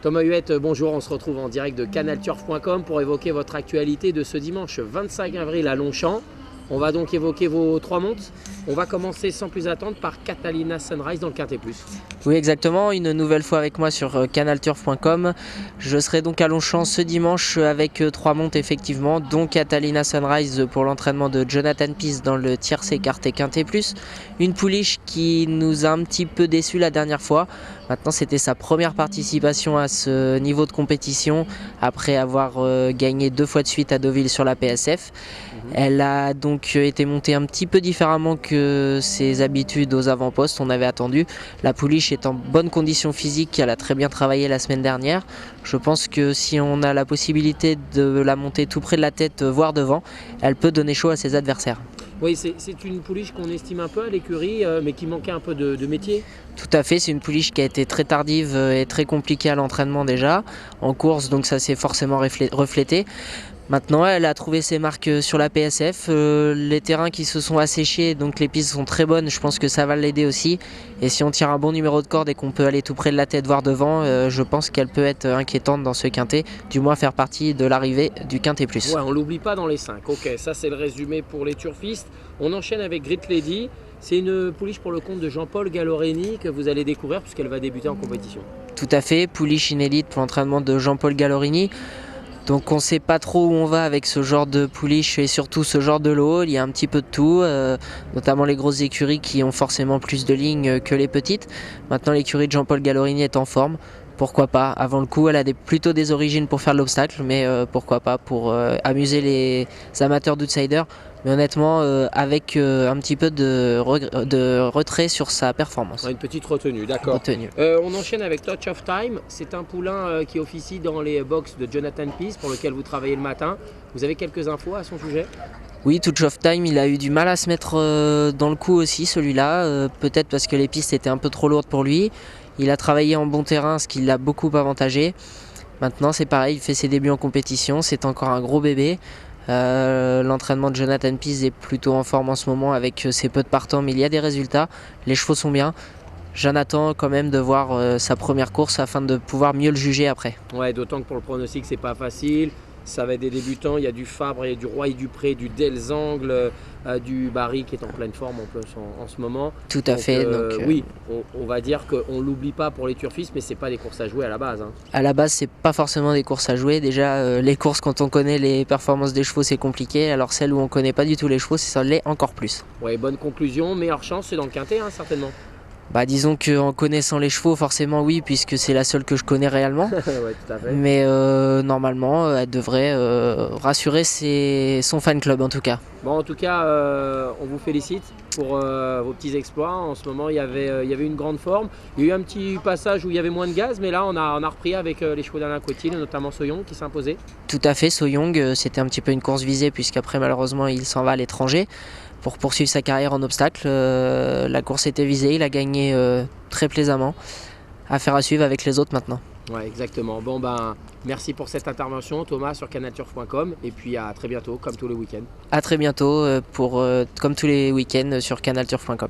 Thomas Huette, bonjour, on se retrouve en direct de canalturf.com pour évoquer votre actualité de ce dimanche 25 avril à Longchamp. On va donc évoquer vos 3 montes. On va commencer sans plus attendre par Catalina Sunrise dans le Quintet Plus. Oui, exactement, une nouvelle fois avec moi sur canalturf.com. Je serai donc à Longchamp ce dimanche avec 3 montes effectivement, dont Catalina Sunrise pour l'entraînement de Jonathan Pease dans le tiercé écarté Quintet Plus. Une pouliche qui nous a un petit peu déçus la dernière fois. Maintenant, c'était sa première participation à ce niveau de compétition après avoir gagné 2 fois de suite à Deauville sur la PSF. Elle a donc été montée un petit peu différemment que ses habitudes aux avant-postes, on avait attendu. La pouliche est en bonne condition physique, elle a très bien travaillé la semaine dernière. Je pense que si on a la possibilité de la monter tout près de la tête, voire devant, elle peut donner chaud à ses adversaires. Oui, c'est une pouliche qu'on estime un peu à l'écurie, mais qui manquait un peu de métier. Tout à fait, c'est une pouliche qui a été très tardive et très compliquée à l'entraînement déjà, en course, donc ça s'est forcément reflété. Maintenant, elle a trouvé ses marques sur la PSF, les terrains qui se sont asséchés, donc les pistes sont très bonnes, je pense que ça va l'aider aussi. Et si on tire un bon numéro de corde et qu'on peut aller tout près de la tête, voire devant, je pense qu'elle peut être inquiétante dans ce quintet, du moins faire partie de l'arrivée du Quintet Plus. Ouais, on l'oublie pas dans les 5. Ok, ça c'est le résumé pour les turfistes. On enchaîne avec Grit Lady. C'est une pouliche pour le compte de Jean-Paul Gallorini que vous allez découvrir puisqu'elle va débuter en compétition. Tout à fait, pouliche inédite pour l'entraînement de Jean-Paul Gallorini. Donc on ne sait pas trop où on va avec ce genre de pouliche et surtout ce genre de lot. Il y a un petit peu de tout, notamment les grosses écuries qui ont forcément plus de lignes que les petites. Maintenant l'écurie de Jean-Paul Gallorini est en forme. Pourquoi pas? Avant le coup, elle a plutôt des origines pour faire de l'obstacle, mais pourquoi pas pour amuser les amateurs d'outsiders. Mais honnêtement, avec un petit peu de retrait sur sa performance. Une petite retenue, d'accord. On enchaîne avec Touch of Time. C'est un poulain qui officie dans les box de Jonathan Pease pour lequel vous travaillez le matin. Vous avez quelques infos à son sujet? Oui, Touch of Time, il a eu du mal à se mettre dans le coup aussi, celui-là. Peut-être parce que les pistes étaient un peu trop lourdes pour lui. Il a travaillé en bon terrain, ce qui l'a beaucoup avantagé. Maintenant, c'est pareil, il fait ses débuts en compétition. C'est encore un gros bébé. L'entraînement de Jonathan Pease est plutôt en forme en ce moment avec ses peu de partants, mais il y a des résultats. Les chevaux sont bien. J'en attends quand même de voir sa première course afin de pouvoir mieux le juger après. Ouais, d'autant que pour le pronostic, c'est pas facile. Ça va être des débutants, il y a du Fabre, il y a du Roy Dupré, du Delzangle, du Barry qui est en pleine forme en ce moment. Tout à fait. Oui, on va dire qu'on ne l'oublie pas pour les turfistes, mais ce n'est pas des courses à jouer à la base. À la base, c'est pas forcément des courses à jouer. Déjà, les courses, quand on connaît les performances des chevaux, c'est compliqué. Alors celles où on ne connaît pas du tout les chevaux, ça l'est encore plus. Ouais, bonne conclusion. Meilleure chance, c'est dans le Quintet, certainement. Disons qu'en connaissant les chevaux, forcément oui, puisque c'est la seule que je connais réellement. Ouais, tout à fait. Mais normalement, elle devrait rassurer son fan club en tout cas. Bon, en tout cas, on vous félicite pour vos petits exploits. En ce moment, il y avait une grande forme. Il y a eu un petit passage où il y avait moins de gaz, mais là, on a repris avec les chevaux d'Alain Cotil, notamment Soyong qui s'imposait. Tout à fait, Soyong, c'était un petit peu une course visée, puisqu'après, malheureusement, il s'en va à l'étranger pour poursuivre sa carrière en obstacle. La course était visée, il a gagné très plaisamment. Affaire à suivre avec les autres maintenant. Ouais, exactement. Bon, merci pour cette intervention, Thomas, sur canalturf.com. Et puis à très bientôt, comme tous les week-ends. À très bientôt, comme tous les week-ends sur canalturf.com.